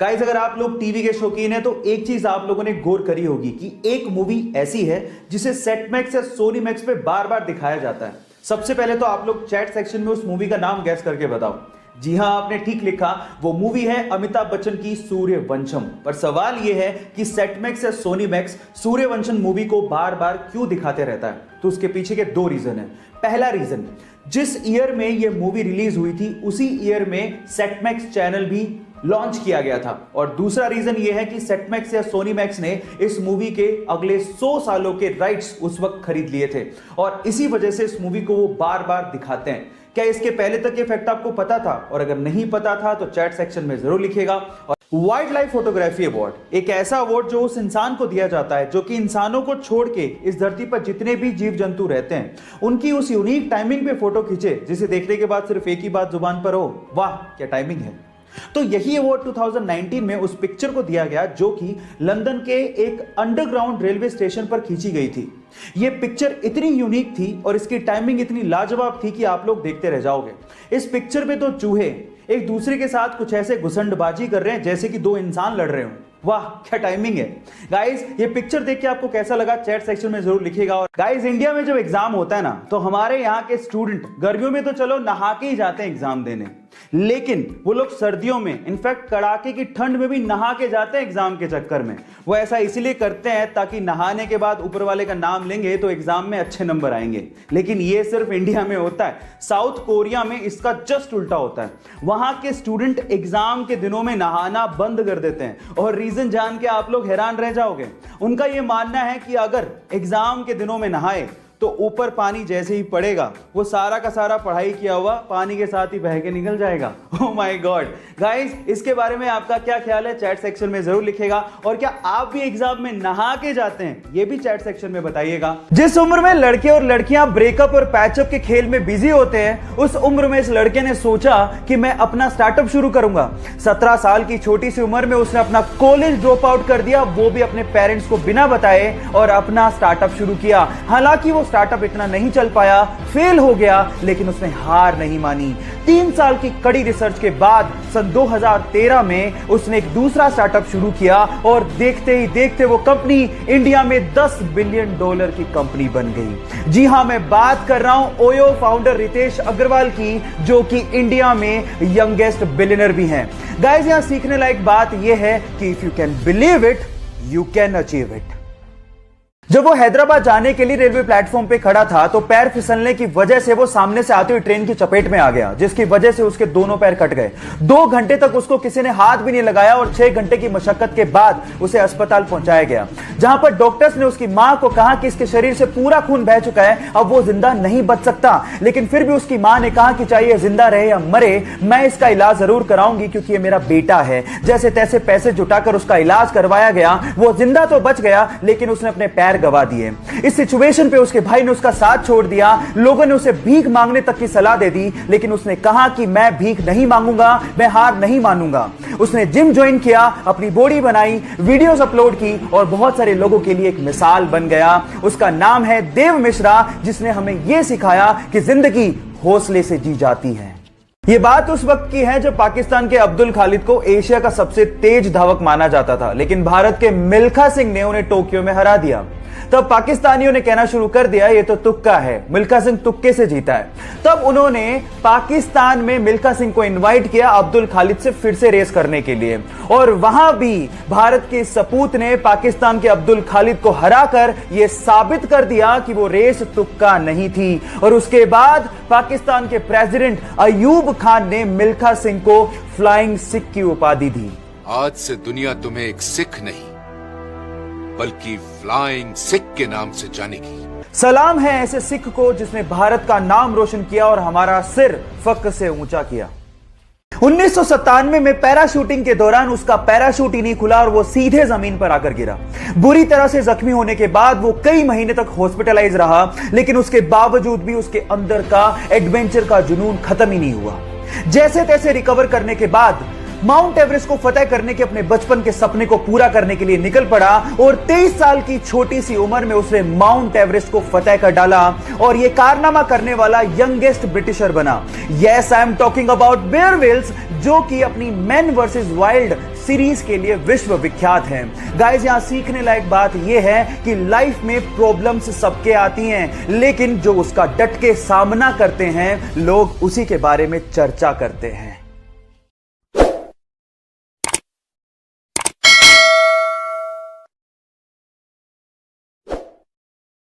Guys, अगर आप लोग टीवी के शौकीन हैं तो एक चीज आप लोगों ने गौर करी होगी कि एक मूवी ऐसी है जिसे सेट मैक्स या सोनी मैक्स पे बार बार दिखाया जाता है। सबसे पहले तो आप लोग चैट सेक्शन में उस मूवी का नाम गैस करके बताओ। जी हां, आपने ठीक लिखा, वो मूवी है अमिताभ बच्चन की सूर्यवंशम। पर सवाल यह है कि सेट मैक्स या सोनी मैक्स सूर्यवंशम मूवी को बार बार क्यों दिखाते रहता है? तो उसके पीछे के दो रीजन है। पहला रीजन, जिस ईयर में यह मूवी रिलीज हुई थी उसी ईयर में सेट मैक्स चैनल भी लॉन्च किया गया था। और दूसरा रीजन यह है कि सेट मैक्स या सोनी मैक्स ने इस मूवी के अगले 100 सालों के राइट्स उस वक्त खरीद लिए थे और इसी वजह से इस मूवी को वो बार बार दिखाते हैं। क्या इसके पहले तक ये फैक्ट आपको पता था? और अगर नहीं पता था तो चैट सेक्शन में जरूर लिखिएगा। और वाइल्ड लाइफ फोटोग्राफी अवार्ड एक ऐसा अवार्ड जो उस इंसान को दिया जाता है जो कि इंसानों को छोड़ के इस धरती पर जितने भी जीव जंतु रहते हैं उनकी उस यूनिक टाइमिंग पे फोटो खींचे जिसे देखने के बाद सिर्फ एक ही बात जुबान पर हो, वाह क्या टाइमिंग है। तो यही अवार्ड 2019 में उस पिक्चर को दिया गया जो कि लंदन के एक अंडरग्राउंड रेलवे स्टेशन पर खींची गई थी। यह पिक्चर इतनी यूनिक थी और इसकी टाइमिंग इतनी लाजवाब थी कि आप लोग देखते रह जाओगे। इस पिक्चर में तो चूहे एक दूसरे के साथ कुछ ऐसे घुसंडबाजी कर रहे हैं जैसे कि दो इंसान लड़ रहे हो। वाह क्या टाइमिंग है। गाइस, ये पिक्चर देख के आपको कैसा लगा चैट सेक्शन में जरूर लिखिएगा। और गाइस, इंडिया में जब एग्जाम होता है ना तो हमारे यहाँ के स्टूडेंट गर्मियों में तो चलो नहा के ही जाते हैं एग्जाम देने, लेकिन वो लोग सर्दियों में इनफैक्ट कड़ाके की ठंड में भी नहा के जाते हैं एग्जाम के चक्कर में। वो ऐसा इसलिए करते हैं ताकि नहाने के बाद ऊपर वाले का नाम लेंगे तो एग्जाम में अच्छे नंबर आएंगे। लेकिन ये सिर्फ इंडिया में होता है, साउथ कोरिया में इसका जस्ट उल्टा होता है। वहां के स्टूडेंट एग्जाम के दिनों में नहाना बंद कर देते हैं और रीजन जान के आप लोग हैरान रह जाओगे। उनका यह मानना है कि अगर एग्जाम के दिनों में नहाए तो ऊपर पानी जैसे ही पड़ेगा वो सारा का सारा पढ़ाई किया हुआ पानी के साथ ही बह के निकल जाएगा। Oh my God. गाइस, इसके बारे में आपका क्या ख्याल है चैट सेक्शन में जरूर लिखिएगा। और क्या आप भी एग्जाम में नहा के जाते हैं ये भी चैट सेक्शन में बताइएगा। जिस उम्र में लड़के और लड़कियां ब्रेकअप और पैचअप के खेल में बिजी होते हैं उस उम्र में इस लड़के ने सोचा कि मैं अपना स्टार्टअप शुरू करूंगा। 17 साल की छोटी सी उम्र में उसने अपना कॉलेज ड्रॉप आउट कर दिया, वो भी अपने पेरेंट्स को बिना बताए, और अपना स्टार्टअप शुरू किया। हालांकि वो स्टार्टअप इतना नहीं चल पाया, फेल हो गया, लेकिन उसने हार नहीं मानी। 3 साल की कड़ी रिसर्च के बाद सन 2013 में उसने एक दूसरा स्टार्टअप शुरू किया और देखते ही देखते वो कंपनी इंडिया में $10 बिलियन की कंपनी बन गई। जी हां, मैं बात कर रहा हूं ओयो फाउंडर रितेश अग्रवाल की, जो कि इंडिया में यंगेस्ट बिलियनर भी हैं। गाइस, यहां सीखने लायक बात यह है कि if you can believe it you can achieve it. जब वो हैदराबाद जाने के लिए रेलवे प्लेटफॉर्म पे खड़ा था तो पैर फिसलने की वजह से वो सामने से आती हुई ट्रेन की चपेट में आ गया, जिसकी वजह से उसके दोनों पैर कट गए। 2 घंटे तक उसको किसी ने हाथ भी नहीं लगाया और 6 घंटे की मशक्कत के बाद उसे अस्पताल पहुंचाया गया, जहां पर डॉक्टर्स ने उसकी मां को कहा कि इसके शरीर से पूरा खून बह चुका है, अब वो जिंदा नहीं बच सकता। लेकिन फिर भी उसकी मां ने कहा कि चाहे जिंदा रहे या मरे, मैं इसका इलाज जरूर कराऊंगी क्योंकि ये मेरा बेटा है। जैसे तैसे पैसे जुटाकर उसका इलाज करवाया गया। वो जिंदा तो बच गया लेकिन उसने अपने पैर गवा दिए। इस सिचुएशन पे उसके भाई ने उसका साथ छोड़ दिया। लोगों ने उसे भीख मांगने तक की सलाह दे दी, लेकिन उसने कहा कि मैं भीख नहीं मांगूंगा, मैं हार नहीं मानूंगा। उसने जिम ज्वाइन किया, अपनी बॉडी बनाई, वीडियोस अपलोड की और बहुत सारे लोगों के लिए एक मिसाल बन गया। उसका नाम है देव मिश्रा, जिसने हमें यह सिखाया कि जिंदगी हौसले से जी जाती है। ये बात उस वक्त की है जब पाकिस्तान के अब्दुल खालिद को एशिया का सबसे तेज धावक माना जाता था, लेकिन भारत के मिल्खा सिंह ने उन्हें टोक्यो में हरा दिया। तब पाकिस्तानियों ने कहना शुरू कर दिया ये तो तुक्का है, मिल्खा सिंह तुक्के से जीता है। तब उन्होंने पाकिस्तान में मिल्खा सिंह को इनवाइट किया अब्दुल खालिद से फिर से रेस करने के लिए, और वहां भी भारत के सपूत ने पाकिस्तान के अब्दुल खालिद को हराकर यह साबित कर दिया कि वो रेस तुक्का नहीं थी। और उसके बाद पाकिस्तान के प्रेसिडेंट अयूब खान ने मिल्खा सिंह को फ्लाइंग सिख की उपाधि दी। आज से दुनिया तुम्हें एक सिख नहीं बल्कि फ्लाइंग सिख के नाम से जानेगी। सलाम है ऐसे सिख को जिसने भारत का नाम रोशन किया और हमारा सिर फख्र से ऊंचा किया। 1997 में पैराशूटिंग के दौरान उसका पैराशूट ही नहीं खुला और वो सीधे जमीन पर आकर गिरा। बुरी तरह से जख्मी होने के बाद वो कई महीने तक हॉस्पिटलाइज रहा, लेकिन उसके बावजूद भी उसके अंदर का एडवेंचर का जुनून खत्म ही नहीं हुआ। जैसे तैसे रिकवर करने के बाद माउंट एवरेस्ट को फतेह करने के अपने बचपन के सपने को पूरा करने के लिए निकल पड़ा और 23 साल की छोटी सी उम्र में उसने माउंट एवरेस्ट को फतेह कर डाला और यह कारनामा करने वाला यंगेस्ट ब्रिटिशर बना। Yes, I am talking about Bear Grylls, जो कि अपनी मैन वर्सेस वाइल्ड सीरीज के लिए विश्व विख्यात हैं। गाइस, यहां सीखने लायक बात यह है कि लाइफ में प्रॉब्लम्स सबके आती हैं, लेकिन जो उसका डट के सामना करते हैं लोग उसी के बारे में चर्चा करते हैं।